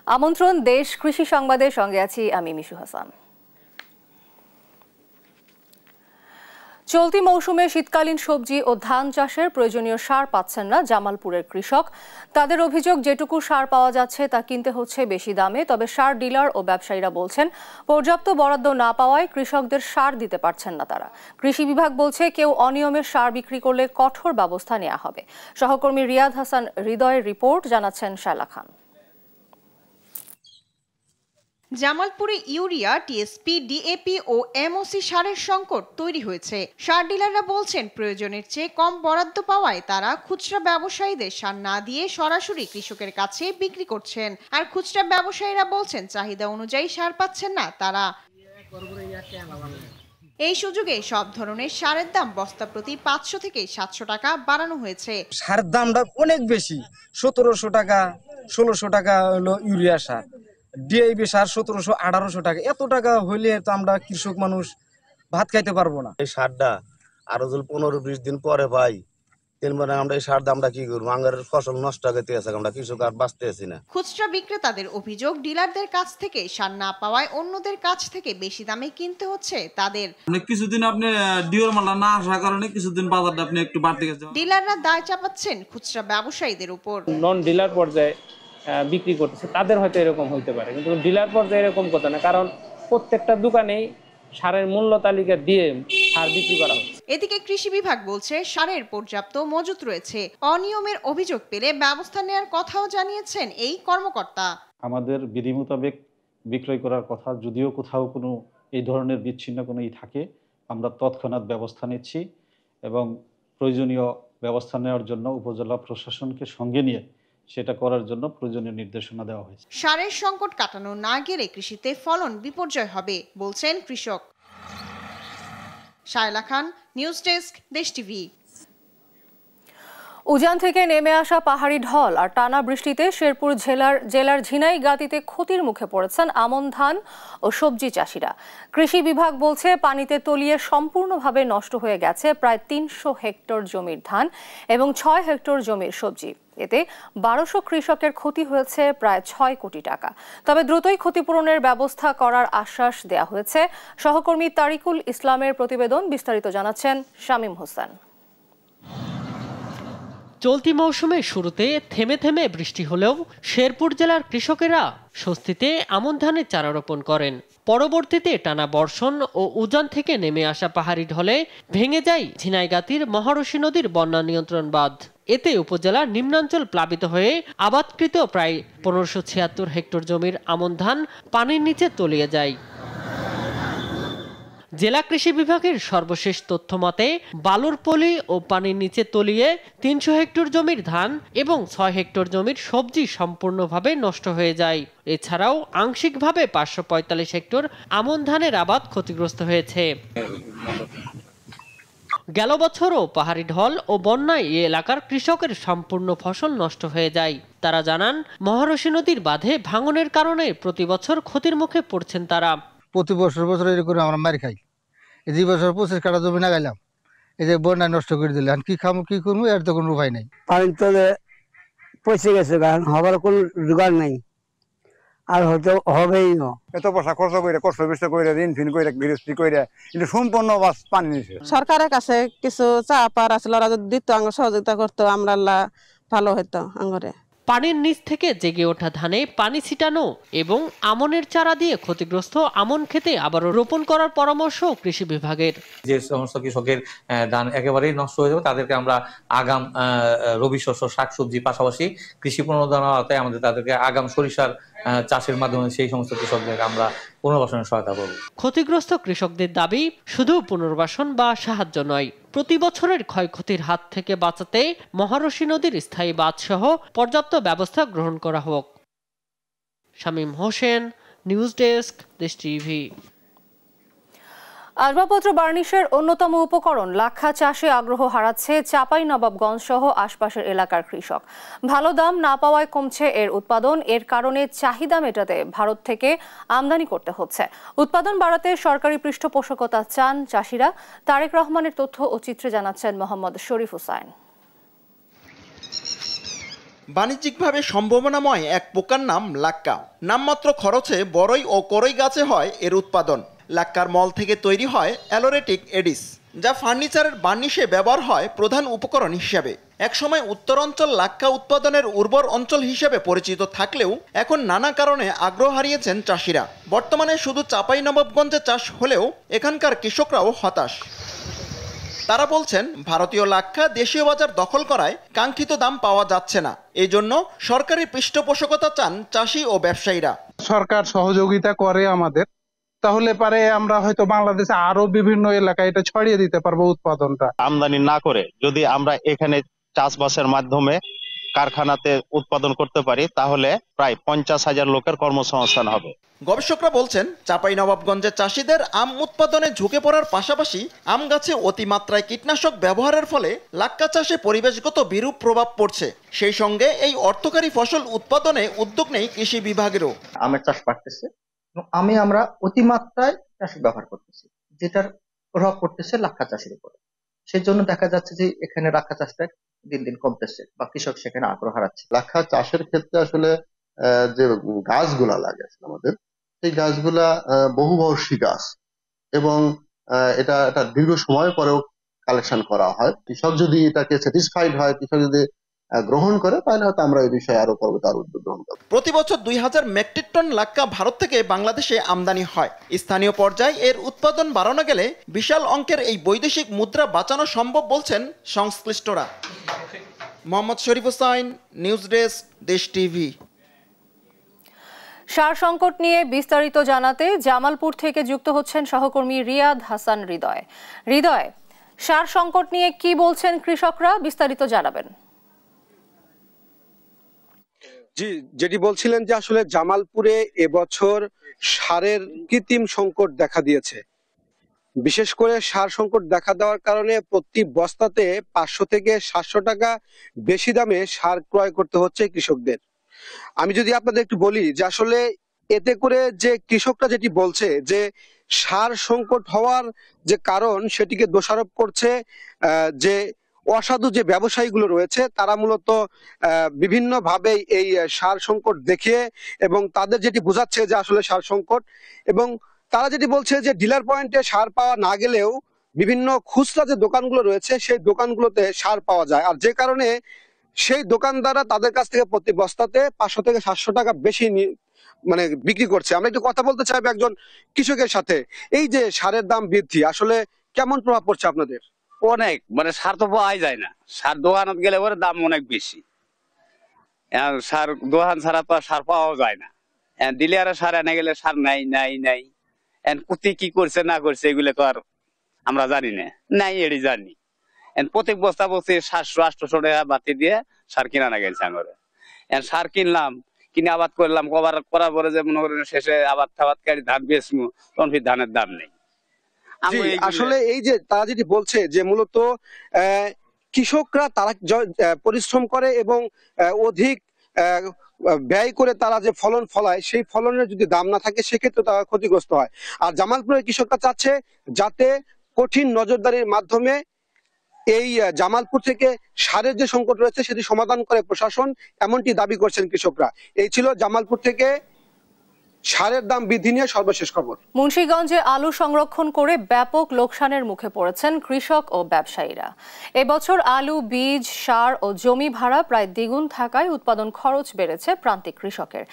আমন্ত্রণ দেশ কৃষি সংবাদের সঙ্গে আছি আমি মিশু হাসান। চলতি মৌসুমে শীতকালীন সবজি ও ধান চাষের প্রয়োজনীয় সার পাচ্ছেন না জামালপুরের কৃষক। তাদের অভিযোগ, যেটুকু সার পাওয়া যাচ্ছে তা কিনতে হচ্ছে বেশি দামে। তবে সার ডিলার ও ব্যবসায়ীরা বলছেন, পর্যাপ্ত বরাদ্দ না পাওয়ায় কৃষকদের সার দিতে পারছেন না তারা। কৃষি বিভাগ বলছে, কেউ অনিয়মে সার বিক্রি করলে কঠোর ব্যবস্থা নেওয়া হবে। সহকর্মী রিয়াদ হাসান হৃদয়ের রিপোর্ট, জানাচ্ছেন শায়লা খান। জামালপুরে ইউরিয়া, টিএসপি, ডিএপি ও এমওসি সারের সংকট তৈরি হয়েছে। সার ডিলাররা বলছেন, প্রয়োজনের চেয়ে কম বরাদ্দ পাওয়ায় তারা খুচরা ব্যবসায়ীদের সার না দিয়ে সরাসরি কৃষকের কাছে বিক্রি করছেন। আর খুচরা ব্যবসায়ীরা বলছেন, চাহিদা অনুযায়ী সার পাচ্ছেন না তারা। এই সুযোগে সব ধরনের সারের দাম বস্তা প্রতি 500 থেকে 700 টাকা বাড়ানো হয়েছে। সারের দামটা অনেক বেশি, 1700 টাকা 1600 টাকা হলো ইউরিয়া সার, ডিএপি সার 1700 1800 টাকা। এত টাকা হইলে তো আমরা কৃষক মানুষ ভাত খাইতে পারবো না। এই সারটা আরো যদি 15-20 দিন পরে পাই, তারপরে আমরা এই সার দামটা কি করবো? আমাদের ফসল নষ্ট হয়ে গেছে, আমরা কৃষক আর বাঁচতে আছি না। খুচরা বিক্রেতাদের অভিযোগ, ডিলারদের কাছ থেকে সার না পাওয়ায় অন্যদের কাছ থেকে বেশি দামে কিনতে হচ্ছে তাদের। কিছুদিন আপনি ডিওর মাল না আসার কারণে কিছুদিন বাজারটা আপনি একটু বাড়তে গেছে। ডিলাররা দায় চাপাচ্ছেন খুচরা ব্যবসায়ীদের উপর। নন ডিলার পর্যায়ে বিক্রি করতেছে তাদের হয়তো এরকম হইতে পারে, কিন্তু ডিলার পর্যায়ে এরকম কথা না, কারণ প্রত্যেকটা দোকানেই সারের মূল্য তালিকা দিয়ে সার বিক্রি করা হচ্ছে। এদিকে কৃষি বিভাগ বলছে, সারের পর্যাপ্ত মজুত রয়েছে। অনিয়মের অভিযোগ পেলে ব্যবস্থা নেওয়ার কথাও জানিয়েছেন এই কর্মকর্তা। আমাদের বিধি মোতাবেক বিক্রয় করার কথা, যদিও কোথাও কোনো এই ধরনের বিচ্ছিন্ন কোনো থাকে, আমরা তৎক্ষণাৎ ব্যবস্থা নিচ্ছি এবং প্রয়োজনীয় ব্যবস্থা নেওয়ার জন্য উপজেলা প্রশাসনকে সঙ্গে নিয়ে সেটা করার জন্য প্রয়োজনীয় নির্দেশনা দেওয়া হয়েছে। সারের সংকট কাটানো না গেলে কৃষিতে ফলন বিপর্যয় হবে বলছেন কৃষক। শায়লা খান, নিউজ ডেস্ক, দেশ টিভি। উজান থেকে নেমে আসা পাহাড়ি ঢল আর টানা বৃষ্টিতে শেরপুর জেলার ঝিনাইগাতীতে ক্ষতির মুখে পড়েছেন আমন ধান ও সবজি চাষিরা। কৃষি বিভাগ বলছে, পানিতে তলিয়ে সম্পূর্ণভাবে নষ্ট হয়ে গেছে প্রায় 300 হেক্টর জমির ধান এবং 6 হেক্টর জমির সবজি। এতে 1200 কৃষকের ক্ষতি হয়েছে প্রায় 6 কোটি টাকা। তবে দ্রুতই ক্ষতিপূরণের ব্যবস্থা করার আশ্বাস দেয়া হয়েছে। সহকর্মী তারিকুল ইসলামের প্রতিবেদন, বিস্তারিত জানাচ্ছেন শামীম হোসেন। চলতি মৌসুমের শুরুতে থেমে থেমে বৃষ্টি হলেও শেরপুর জেলার কৃষকেরা স্বস্তিতে আমন ধানের চারা রোপণ করেন। পরবর্তীতে টানা বর্ষণ ও উজান থেকে নেমে আসা পাহাড়ি ঢলে ভেঙে যায় ঝিনাইগাতীর মহারশী নদীর বন্যা নিয়ন্ত্রণ বাঁধ। এতে উপজেলার নিম্নাঞ্চল প্লাবিত হয়ে আবাদকৃত প্রায় 1576 হেক্টর জমির আমন ধান পানির নিচে তলিয়ে যায়। জেলা কৃষি বিভাগের সর্বশেষ তথ্য মতে, বালুর পলি ও পানির নিচে তলিয়ে 300 হেক্টর জমির ধান এবং 6 হেক্টর জমির সবজি সম্পূর্ণভাবে নষ্ট হয়ে যায়। এছাড়াও আংশিকভাবে 545 হেক্টর আমন ধানের আবাদ ক্ষতিগ্রস্ত হয়েছে। গেল বছরও পাহাড়ি ঢল ও বন্যায় এই এলাকার কৃষকের সম্পূর্ণ ফসল নষ্ট হয়ে যায়। তারা জানান, মহারশী নদীর বাঁধে ভাঙনের কারণে প্রতি বছর ক্ষতির মুখে পড়ছেন তারা। প্রতি বছর এরকম আমরা মারি খাই। এই 2 বছর 25 কাঠা জমি না গাইলাম, এই যে বন্যায় নষ্ট করে দিলে কি খাবো কি করবো, এর তো কোনো উপায় নেই। পানি তলে পচে গেছে, কারণ হবার কোনো জোগাড় নেই, আর হয়তো হবেই না। এত পয়সা খরচ করে, কষ্ট বেশি করে, ঋণ ফিন করে, গৃহস্থী করে, কিন্তু সম্পূর্ণ পানি নিছে। সরকারের কাছে কিছু চা পার আসলে ওরা যদি দিত, আঙ্গ সহযোগিতা করতো, আমরা ভালো হইতো। আঙ্গরে পানির নিচ থেকে জেগে ওঠা ধানে পানি ছিটানো এবং আমনের চারা দিয়ে ক্ষতিগ্রস্ত আমন খেতে আবারও রোপণ করার পরামর্শ কৃষি বিভাগের। যে সমস্ত কৃষকের ধান একেবারেই নষ্ট হয়ে যাবে, তাদেরকে আমরা আগাম রবি শস্য, শাকসবজি পাশাপাশি কৃষি প্রণোদনার আওতায় আমাদের তাদেরকে আগাম সরিষার চাষের মাধ্যমে সেই সমস্ত কৃষকদেরকে আমরা পুনর্বাসনের সহায়তা করব। ক্ষতিগ্রস্ত কৃষকদের দাবি, শুধু পুনর্বাসন বা সাহায্য নয়, প্রতি বছরের ক্ষয়ক্ষতির হাত থেকে বাঁচাতে মহারশী নদীর স্থায়ী বাঁধ সহ পর্যাপ্ত ব্যবস্থা গ্রহণ করা হোক। শামীম হোসেন, নিউজ ডেস্ক, দেশ টিভি। আসবাবপত্র বার্নিশের অন্যতম উপকরণ লাক্ষা চাষে আগ্রহ হারাচ্ছে চাঁপাইনবাবগঞ্জ সহ আশপাশের এলাকার কৃষক। ভালো দাম না পাওয়ায় কমছে এর উৎপাদন। এর কারণে চাহিদা মেটাতে ভারত থেকে আমদানি করতে হচ্ছে। উৎপাদন বাড়াতে সরকারি পৃষ্ঠপোষকতা চান চাষিরা। তারেক রহমানের তথ্য ও চিত্রে জানাচ্ছেন মোহাম্মদ শরীফ হুসাইন। বাণিজ্যিকভাবে সম্ভাবনাময় এক পোকার নাম লাক্কা। নামমাত্র খরচে বড়ই ও করই গাছে হয় এর উৎপাদন। লাক্কার মল থেকে তৈরি হয় অ্যালোরেটিক এডিস, যা ফার্নিচারের বার্নিশে ব্যবহার হয় প্রধান উপকরণ হিসেবে। একসময় উত্তরাঞ্চল লাক্কা উৎপাদনের উর্বর অঞ্চল হিসেবে পরিচিত থাকলেও এখন নানা কারণে আগ্রহ হারিয়েছেন চাষিরা। বর্তমানে শুধু চাঁপাইনবাবগঞ্জে চাষ হলেও এখানকার কৃষকরাও হতাশ। তারা বলছেন, ভারতীয় লাক্কা দেশীয় বাজার দখল করায় কাঙ্ক্ষিত দাম পাওয়া যাচ্ছে না। এই জন্য সরকারি পৃষ্ঠপোষকতা চান চাষি ও ব্যবসায়ীরা। সরকার সহযোগিতা করে আমাদের, তাহলে পারে আমরা হয়তো বাংলাদেশে আরো বিভিন্ন এলাকায় এটা ছড়িয়ে দিতে পারবো উৎপাদনটা। আমদানি না করে যদি আমরা এখানে চাষবাসের মাধ্যমে কারখানাতে উৎপাদন করতে পারি, তাহলে প্রায় 50,000 লোকের কর্মসংস্থান হবে। গবেষকরা বলছেন, চাঁপাইনবাবগঞ্জের চাষিদের আম উৎপাদনে ঝুঁকে পড়ার পাশাপাশি আম গাছে অতিমাত্রায় কীটনাশক ব্যবহারের ফলে লাক্কা চাষে পরিবেশগত বিরূপ প্রভাব পড়ছে। সেই সঙ্গে এই অর্থকারী ফসল উৎপাদনে উদ্যোগ নেই কৃষি বিভাগেরও। আমের চাষ বাড়তেছে, আমরা অতিমাত্রায় চাষ ব্যবহার করতেছি, যেটার প্রভাব পড়তেছে লাক্কা চাষের উপরে। সেজন্য দেখা যাচ্ছে যে এখানে লাক্কা চাষটা দিন দিন কমতেছে বা কৃষক সেখানে আগ্রহ হারাচ্ছে। লাক্কা চাষের ক্ষেত্রে আসলে যে গাছগুলা লাগে আমাদের, সেই গাছগুলা বহুবর্ষী গাছ এবং এটা একটা দীর্ঘ সময় পরেও কালেকশন করা হয়। কৃষক যদি এটাকে স্যাটিসফাইড হয়, কৃষক যদি গ্রহণ করে, তাহলে হয়তো আমরা এই বিষয়ে আরো পরবর্তী উদ্যোগ গ্রহণ করব। প্রতি বছর 2000 মেট্রিক টন লাক্কা ভারত থেকে বাংলাদেশে আমদানি হয়। স্থানীয় পর্যায়ে এর উৎপাদন বাড়ানো গেলে বিশাল অঙ্কের এই বৈদেশিক মুদ্রা বাঁচানো সম্ভব বলছেন সংশ্লিষ্টরা। মোহাম্মদ শরীফ হোসাইন, নিউজ ডেস্ক, দেশ টিভি। সার সংকট নিয়ে বিস্তারিত জানাতে জামালপুর থেকে যুক্ত হচ্ছেন সহকর্মী রিয়াদ হাসান হৃদয়। হৃদয়, সার সংকট নিয়ে কি বলছেন কৃষকরা, বিস্তারিত জানাবেন। জি, যেটি বলছিলেন যে আসলে জামালপুরে এবছর সারের কৃত্রিম সংকট দেখা দিয়েছে। বিশেষ করে সার সংকট দেখা দেওয়ার কারণে প্রতি বস্তাতে 500 থেকে 700 টাকা বেশি দামে সার ক্রয় করতে হচ্ছে কৃষকদের। আমি যদি আপনাদের একটু বলি যে আসলে এতে করে যে কৃষকরা যেটি বলছে যে সার সংকট হওয়ার যে কারণ, সেটিকে দোষারোপ করছে যে অসাধু যে ব্যবসায়ীগুলো রয়েছে, তারা মূলত বিভিন্ন ভাবে এই সার সংকট দেখিয়ে এবং তাদের যেটি বোঝাচ্ছে যে আসলে সার সংকট, এবং তারা যেটি বলছে যে ডিলার পয়েন্টে সার পাওয়া না গেলেও বিভিন্ন খুচরা যে দোকানগুলো রয়েছে সেই দোকানগুলোতে সার পাওয়া যায়, আর যে কারণে সেই দোকানদাররা তাদের কাছ থেকে প্রতি বস্তাতে 500 থেকে 700 টাকা বেশি বিক্রি করছে। আমরা একটু কথা বলতে চাইবো একজন কৃষকের সাথে। এই যে সারের দাম বৃদ্ধি আসলে কেমন প্রভাব পড়ছে আপনাদের? অনেক, সার তো পাওয়াই যায় না। সার দোকানত গেলে পরে দাম অনেক বেশি। সার দোকান ছাড়া তো সার পাওয়া যায় না। ডিলারে সার এনে গেলে সার নাই নাই নাই, কোথায় কি করছে না করছে এগুলো তো আর আমরা জানি না, নাই এটি জানি। প্রত্যেক বস্তা বস্তি 700-800 টাকা বাতি দিয়ে সার কিনা না গেছে। সার কিনলাম, কিনে আবাদ করলাম, করার পরে যে মনে করেন শেষে আবাদ টাবাদ কাটি ধান বেচবো, তখন ফির ধানের দাম নেই। আসলে এই যে তারা যেটি বলছে যে মূলত কৃষকরা তারা পরিশ্রম করে এবং অধিক ব্যয় করে তারা যে ফলন ফলায়, সেই ফলনের যদি দাম না থাকে সেক্ষেত্রে তারা ক্ষতিগ্রস্ত হয়। আর জামালপুরের কৃষকরা চাচ্ছে যাতে কঠিন নজরদারির মাধ্যমে এই জামালপুর থেকে সারের যে সংকট রয়েছে সেটি সমাধান করে প্রশাসন, এমনটি দাবি করছেন কৃষকরা। এই ছিল জামালপুর থেকে সারের দাম বৃদ্ধি নিয়ে সর্বশেষ খবর। মুন্সিগঞ্জে আলু সংরক্ষণ করে ব্যাপক লোকসানের মুখে পড়েছেন কৃষক ও ব্যবসায়ীরা। এবছর আলু, বীজ, সার ও জমি ভাড়া প্রায় দ্বিগুণ থাকায় উৎপাদন খরচ বেড়েছে প্রান্তিক কৃষকের।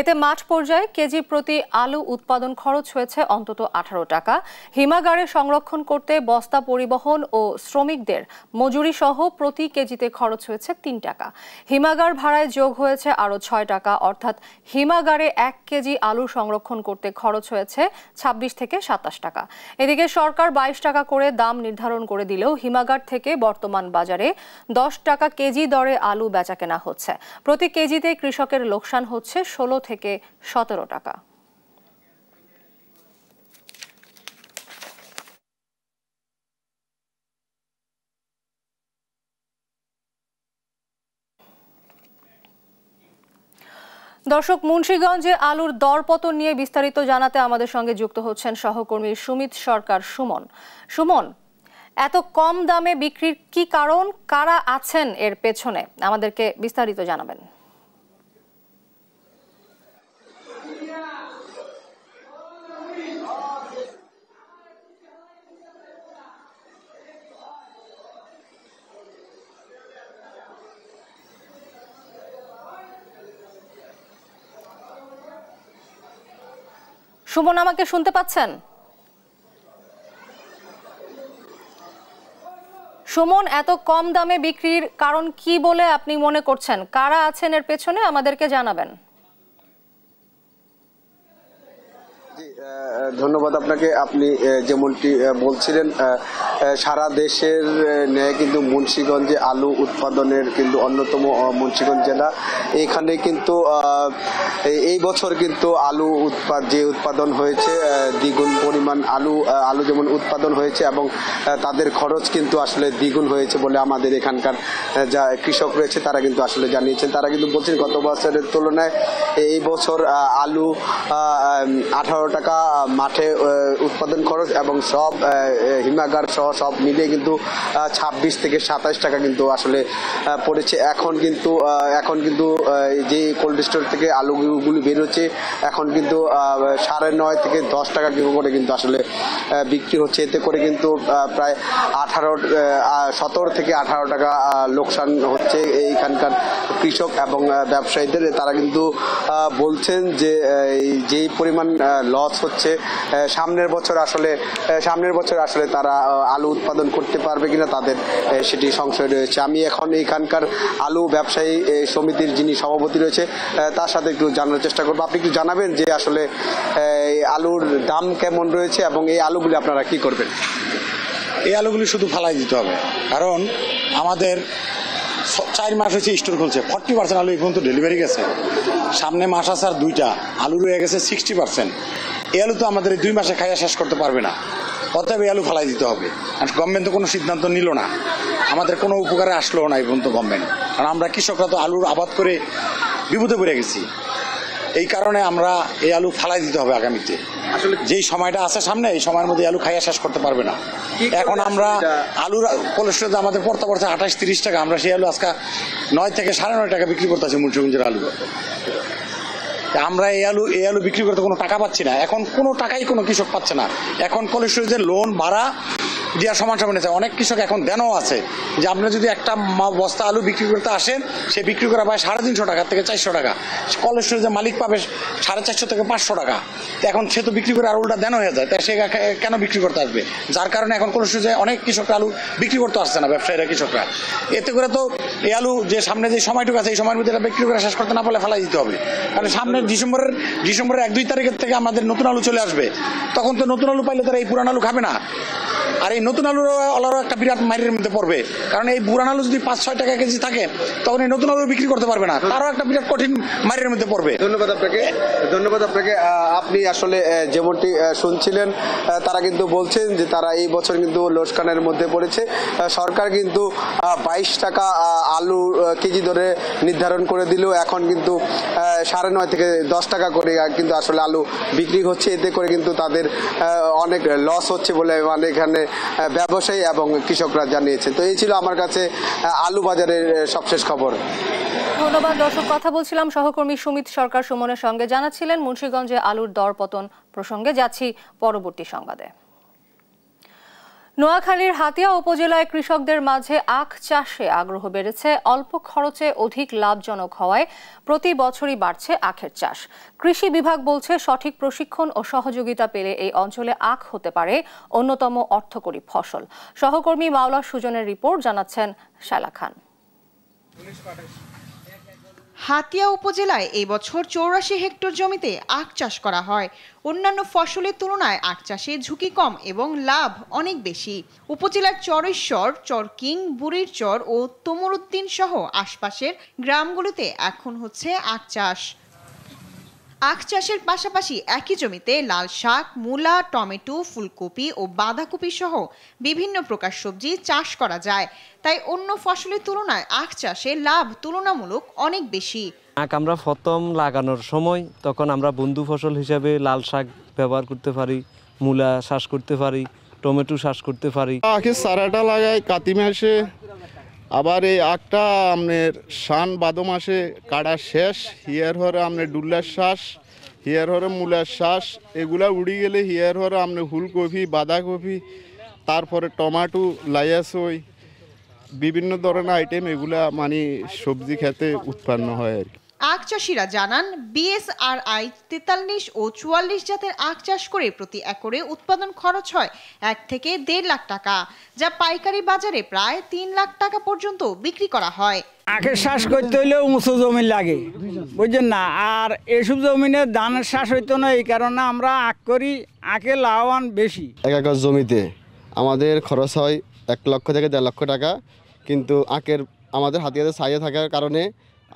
এতে মাঠ পর্যায়ে কেজি প্রতি আলু উৎপাদন খরচ হয়েছে অন্তত 18 টাকা। হিমাগারে সংরক্ষণ করতে বস্তা পরিবহন ও শ্রমিকদের মজুরি সহ প্রতি কেজিতে খরচ হয়েছে 3 টাকা। হিমাগার ভাড়ায় যোগ হয়েছে আরও 6 টাকা, অর্থাৎ হিমাগারে 1 কেজি আলু সংরক্ষণ করতে খরচ হয়েছে 26 থেকে 27 টাকা। এদিকে সরকার 22 টাকা করে দাম নির্ধারণ করে দিলেও হিমাগার থেকে বর্তমান বাজারে 10 টাকা কেজি দরে আলু বেচাকেনা হচ্ছে। প্রতি কেজিতে কৃষকের লোকসান হচ্ছে 16 থেকে 17 টাকা। দর্শক, মুন্সিগঞ্জে আলুর দরপতন নিয়ে বিস্তারিত জানাতে আমাদের সঙ্গে যুক্ত হচ্ছেন সহকর্মী সুমিত সরকার। সুমন, এত কম দামে বিক্রির কি কারণ, কারা আছেন এর পেছনে, আমাদেরকে বিস্তারিত জানাবেন। সুমন, আমাকে শুনতে পাচ্ছেন? সুমন, এত কম দামে বিক্রির কারণ কি বলে আপনি মনে করছেন? কারা আছেন এর পেছনে, আমাদেরকে জানাবেন। ধন্যবাদ আপনাকে। আপনি যেমনটি বলছিলেন, সারা দেশের ন্যায় কিন্তু মুন্সিগঞ্জে আলু উৎপাদনের কিন্তু অন্যতম মুন্সিগঞ্জ জেলা। এখানে কিন্তু এই বছর কিন্তু আলু উৎপাদন হয়েছে, দ্বিগুণ পরিমাণ আলু যেমন উৎপাদন হয়েছে এবং তাদের খরচ কিন্তু আসলে দ্বিগুণ হয়েছে বলে আমাদের এখানকার যা কৃষক রয়েছে তারা কিন্তু আসলে জানিয়েছেন। তারা কিন্তু বলছেন গত বছরের তুলনায় এই বছর আলু 18 টাকা মাঠে উৎপাদন খরচ এবং সব হিমাগার সহ সব মিলিয়ে কিন্তু 26 থেকে 27 টাকা কিন্তু আসলে পড়েছে। এখন কিন্তু যে কোল্ড স্টোর থেকে আলুগুলি বেরোচ্ছে এখন কিন্তু 9.5 থেকে 10 টাকা করে কিন্তু আসলে বিক্রি হচ্ছে। এতে করে কিন্তু প্রায় 17 থেকে 18 টাকা লোকসান হচ্ছে এইখানকার কৃষক এবং ব্যবসায়ীদের। তারা কিন্তু বলছেন যে যেই পরিমাণ লস হচ্ছে সামনের বছর আসলে তারা আলু উৎপাদন করতে পারবে কিনা তাদের সেটি সংশয় রয়েছে। আমি এখন এখানকার আলু ব্যবসায়ী সমিতির যিনি সভাপতি রয়েছে তার সাথে একটু জানার চেষ্টা করবো। আপনি একটু জানাবেন যে আসলে আলুর দাম কেমন রয়েছে এবং এই আলুগুলি আপনারা কি করবেন? এই আলুগুলি শুধু ফালাই দিতে হবে, কারণ আমাদের 4 মাস হয়েছে স্টোর খুলছে, 40% আলু এই পর্যন্ত ডেলিভারি গেছে। সামনে মাস আছে আর 2টা, আলু রয়ে গেছে 60%। এই আলু তো আমাদের 2 মাসে খাইয়া শেষ করতে পারবে না, অতএব এই আলু ফালাই দিতে হবে। আর গভর্নমেন্ট তো কোনো সিদ্ধান্ত নিল না, আমাদের কোনো উপকারে আসলো না এই পর্যন্ত গভর্নমেন্ট, কারণ আমরা কৃষকরা তো আলুর আবাদ করে বিপদে পড়ে গেছি। এই কারণে আমরা এই আলু ফালাই দিতে হবে আগামীতে। আসলে যেই সময়টা আছে সামনে, এই সময়ের মধ্যে আলু খাইয়া শেষ করতে পারবে না। এখন আমরা আলুর কোলেস্ট্রল আমাদের পড়তে 28-30 টাকা, আমরা সেই আলু আজকে 9 থেকে 9.5 টাকা বিক্রি করতেছি মুন্সিগঞ্জের আলু। আমরা এই আলু বিক্রি করতে কোনো টাকা পাচ্ছি না, এখন কোনো টাকাই কোনো কৃষক পাচ্ছে না। এখন কোলেস্ট্রলের লোন ভাড়া দেওয়ার সমান আছে। অনেক কৃষক এখন দেনও আছে যে আপনি যদি একটা বস্তা আলু বিক্রি করতে আসেন, সে বিক্রি করা পায় 350 টাকা থেকে 400 টাকা, কোলেস্ট্রলের মালিক পাবে 450 থেকে 500 টাকা। এখন সে তো বিক্রি করে আর উল্টা দেন হয়ে যায়, তাই সে কেন বিক্রি করতে আসবে? যার কারণে এখন কোলেস্ট্রলে অনেক কৃষক আলু বিক্রি করতে আসছে না, ব্যবসায়ীরা কৃষকরা। এতে করে তো এই আলু যে সামনে যে সময়টুকু আছে এই সময়ের মধ্যে এটা বিক্রি করে শেষ করতে না পারলে ফেলাই দিতে হবে। কারণ সামনে ডিসেম্বরের 1-2 তারিখের থেকে আমাদের নতুন আলু চলে আসবে, তখন তো নতুন আলু পাইলে তারা এই পুরান আলু খাবে না। আর এই নতুন আলুরও একটা বিরাট মাইরের মধ্যে পড়বে, কারণ এই পুরান আলু যদি 5-6 টাকা কেজি থাকে তখন এই নতুন আলু বিক্রি করতে পারবে না, তারও একটা বিরাট কঠিন মাইরের মধ্যে পড়বে। ধন্যবাদ আপনাকে। আপনি আসলে যেমনটি শুনছিলেন, তারা কিন্তু বলছেন যে তারা এই বছর কিন্তু লোকসানের মধ্যে পড়েছে। সরকার কিন্তু 22 টাকা আলু কেজি ধরে নির্ধারণ করে দিলেও এখন কিন্তু 9.5 থেকে 10 টাকা করে কিন্তু আসলে আলু বিক্রি হচ্ছে। এতে করে কিন্তু তাদের অনেক লস হচ্ছে বলে মানে এখানে ব্যবসায়ী এবং কৃষকরা জানিয়েছেন। তো এই ছিল আমার কাছে আলু বাজারের সবশেষ খবর। ধন্যবাদ দর্শক। কথা বলছিলাম সহকর্মী সুমিত সরকার সুমনের সঙ্গে, জানাচ্ছিলেন মুন্সিগঞ্জে আলুর দর পতন প্রসঙ্গে। যাচ্ছি পরবর্তী সংবাদে। নোয়াখালীর হাতিয়া উপজেলায় কৃষকদের মাঝে আখ চাষে আগ্রহ বেড়েছে। অল্প খরচে অধিক লাভজনক হওয়ায় প্রতি বছরই বাড়ছে আখের চাষ। কৃষি বিভাগ বলছে সঠিক প্রশিক্ষণ ও সহযোগিতা পেলে এই অঞ্চলে আখ হতে পারে অন্যতম অর্থকরী ফসল। সহকর্মী মাওলা সুজনের রিপোর্ট, জানাচ্ছেন শালা খান। হাতিয়া উপজেলায় এই বছর 84 হেক্টর জমিতে আখ চাষ করা হয়। অন্যান্য ফসলের তুলনায় আখ চাষে ঝুঁকি কম এবং লাভ অনেক বেশি। উপজেলার চরেশ্বর, চরকিং, বুড়ির চর ও তমরুদ্দিন সহ আশপাশের গ্রামগুলোতে এখন হচ্ছে আখ চাষ। আখ চাষের পাশাপাশি একই জমিতে লাল শাক, মূলা, টমেটো, ফুলকপি ও বাঁধাকপি সহ বিভিন্ন প্রকার সবজি চাষ করা যায়। তাই অন্য ফসলের তুলনায় আখ চাষে লাভ তুলনামূলক অনেক বেশি। আখ আমরা প্রথম লাগানোর সময় তখন আমরা বন্ধু ফসল হিসাবে লাল শাক ব্যবহার করতে পারি, মূলা চাষ করতে পারি, টমেটো চাষ করতে পারি। আখের চারাটা লাগাই কাতি মাসে, আবার এই আখটা আপনার শান ভাদো মাসে কাটা শেষ, হিয়ার হরে আপনার ডুল্লার শ্বাস, হিয়ার হরে মূলার শ্বাস, এগুলা উড়ি গেলে হিয়ার হরে আপনার ফুলকপি, বাঁধাকপি, তারপরে টমাটো, লাইয়াসই, বিভিন্ন ধরনের আইটেম এগুলা মানে সবজি খেতে উৎপন্ন হয় আর কি। আখ চাষিরা জানান BSRI 43 ও 44 জাতের আখ চাষ করে প্রতি একরে উৎপাদন খরচ হয় 1 থেকে 1.5 লাখ টাকা, যা পাইকারি বাজারে প্রায় 3 লাখ টাকা পর্যন্ত বিক্রি করা হয়। আখের চাষ করতে হলেও উঁচু জমি লাগে, বুঝছেন না, আর এসব জমিনে ধানের চাষ হইতো না, এই কারণে আমরা আখ করি, আখে লাভবান বেশি। 1 একর জমিতে আমাদের খরচ হয় 1 লক্ষ থেকে 1.5 লক্ষ টাকা, কিন্তু আখের আমাদের হাতিয়াতে ছাইয়ে থাকার কারণে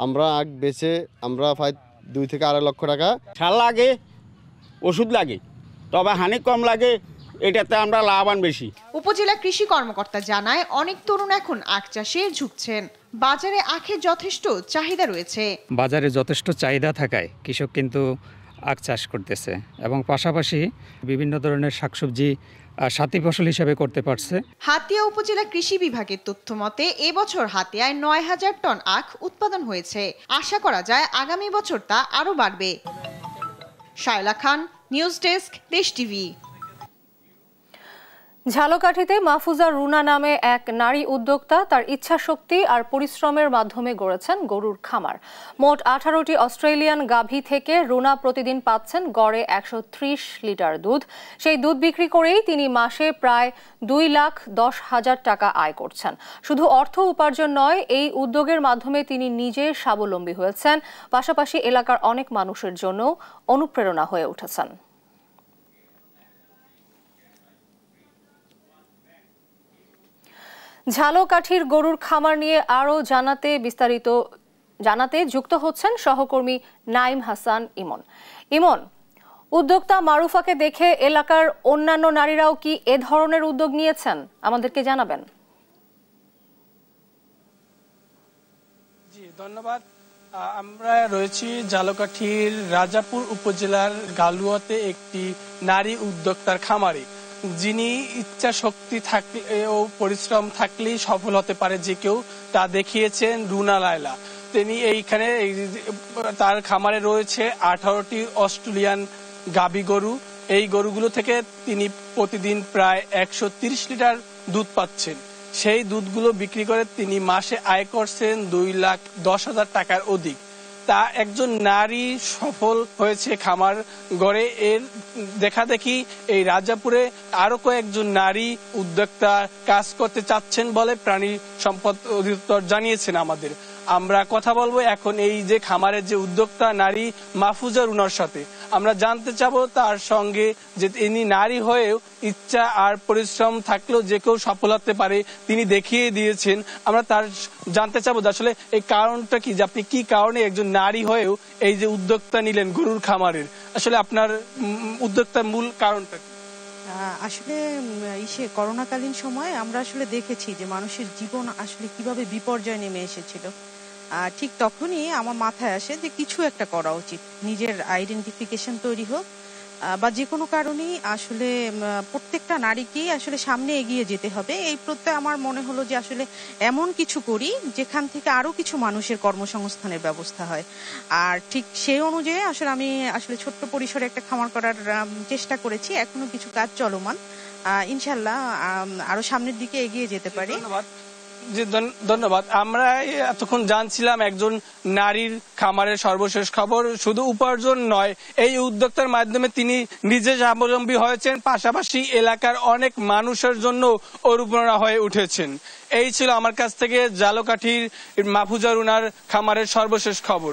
আমরা আখ বেচে আমরা প্রায় 2 থেকে 2.5 লক্ষ টাকা। সার লাগে, ওষুধ লাগে, তবে হানি কম লাগে, এটাতে আমরা লাভবান বেশি। উপজেলা কৃষি কর্মকর্তা জানায় অনেক তরুণ এখন আখ চাষে ঝুঁকছেন। বাজারে আখের যথেষ্ট চাহিদা রয়েছে। বাজারে যথেষ্ট চাহিদা থাকায় কৃষক কিন্তু আখ চাষ করতেছে এবং পাশাপাশি বিভিন্ন ধরনের শাকসবজি সাথী ফসল হিসেবে করতে পারছে। হাতিয়া উপজেলা কৃষি বিভাগের তথ্য মতে এবছর হাতিয়ায় 9000 টন আখ উৎপাদন হয়েছে। আশা করা যায় আগামী বছর তা আরও বাড়বে। শায়লা খান, নিউজ ডেস্ক, দেশ টিভি। ঝালকাঠিতে মাহফুজা রুনা নামে এক নারী উদ্যোক্তা তার ইচ্ছাশক্তি আর পরিশ্রমের মাধ্যমে গড়েছেন গরুর খামার। মোট 18টি অস্ট্রেলিয়ান গাভী থেকে রুনা প্রতিদিন পাচ্ছেন গড়ে 130 লিটার দুধ। সেই দুধ বিক্রি করেই তিনি মাসে প্রায় 2,10,000 টাকা আয় করছেন। শুধু অর্থ উপার্জন নয়, এই উদ্যোগের মাধ্যমে তিনি নিজে স্বাবলম্বী হয়েছেন, পাশাপাশি এলাকার অনেক মানুষের জন্য অনুপ্রেরণা হয়ে উঠেছেন। ঝালকাঠির গরুর খামার নিয়ে আরও জানাতে যুক্ত হচ্ছেন সহকর্মী নাইম হাসান ইমন। ইমন, উদ্যোক্তা মারুফাকে দেখে এলাকার অন্যান্য নারীরাও কি এ ধরনের উদ্যোগ নিয়েছেন? আমাদেরকে জানাবেন। জি ধন্যবাদ। আমরা রয়েছি ঝালকাঠির রাজাপুর উপজেলার গালুয়াতে একটি নারী উদ্যোক্তার খামারে, যিনি ইচ্ছা শক্তি থাকলে ও পরিশ্রম থাকলেই সফল হতে পারে যে কেউ, তা দেখিয়েছেন রুনা লায়লা। তিনি এইখানে তার খামারে রয়েছে 18টি অস্ট্রেলিয়ান গাভী গরু। এই গরুগুলো থেকে তিনি প্রতিদিন প্রায় 130 লিটার দুধ পাচ্ছেন। সেই দুধগুলো বিক্রি করে তিনি মাসে আয় করছেন 2,10,000 টাকার অধিক। তা একজন নারী সফল হয়েছে খামার গড়ে। এর দেখা দেখি এই রাজাপুরে আরো কয়েকজন নারী উদ্যোক্তা কাজ করতে চাচ্ছেন বলে প্রাণী সম্পদ অধিদপ্তর জানিয়েছেন আমাদের। আমরা কথা বলবো এখন এই যে খামারের যে উদ্যোক্তা নারী মাহফুজা রুনার সাথে। আমরা জানতে চাবো তার সঙ্গে যে ইনি নারী হয়েও ইচ্ছা আর পরিশ্রম থাকলেও যে কেউ সফল হতে পারে তিনি দেখিয়ে দিয়েছেন। আমরা তার জানতে চাবো যে আসলে এই কারণটা কি, যে আপনি কি কারণে একজন নারী হয়েও এই যে উদ্যোক্তা নিলেন গরুর খামারের, আসলে আপনার উদ্যোক্তার মূল কারণটা কি? আসলে করোনাকালীন সময়ে আমরা আসলে দেখেছি যে মানুষের জীবন আসলে কিভাবে বিপর্যয় নেমে এসেছিল। ঠিক তখনই আমার মাথায় আসে যে কিছু একটা করা উচিত, নিজের আইডেন্টিফিকেশন তৈরি হোক বা যে কোনো কারণেই আসলে প্রত্যেকটা নারীকেই আসলে সামনে এগিয়ে যেতে হবে। এই প্রত্যয় আমার মনে হলো যে আসলে এমন কিছু করি যেখান থেকে আরো কিছু মানুষের কর্মসংস্থানের ব্যবস্থা হয়। আর ঠিক সেই অনুযায়ী আসলে আমি ছোট্ট পরিসরে একটা খামার করার চেষ্টা করেছি। এখনো কিছু কাজ চলমান, ইনশাল্লাহ আরো সামনের দিকে এগিয়ে যেতে পারি। ধন্যবাদ। আমরা এতক্ষণ জানছিলাম একজন নারীর খামারের সর্বশেষ খবর। শুধু উপার্জন নয়, এই উদ্যোক্তার মাধ্যমে তিনি নিজে স্বাবলম্বী হয়েছেন, পাশাপাশি এলাকার অনেক মানুষের জন্য অনুপ্রেরণা হয়ে উঠেছেন। এই ছিল আমার কাছ থেকে ঝালকাঠির মাহফুজা রুনার খামারের সর্বশেষ খবর।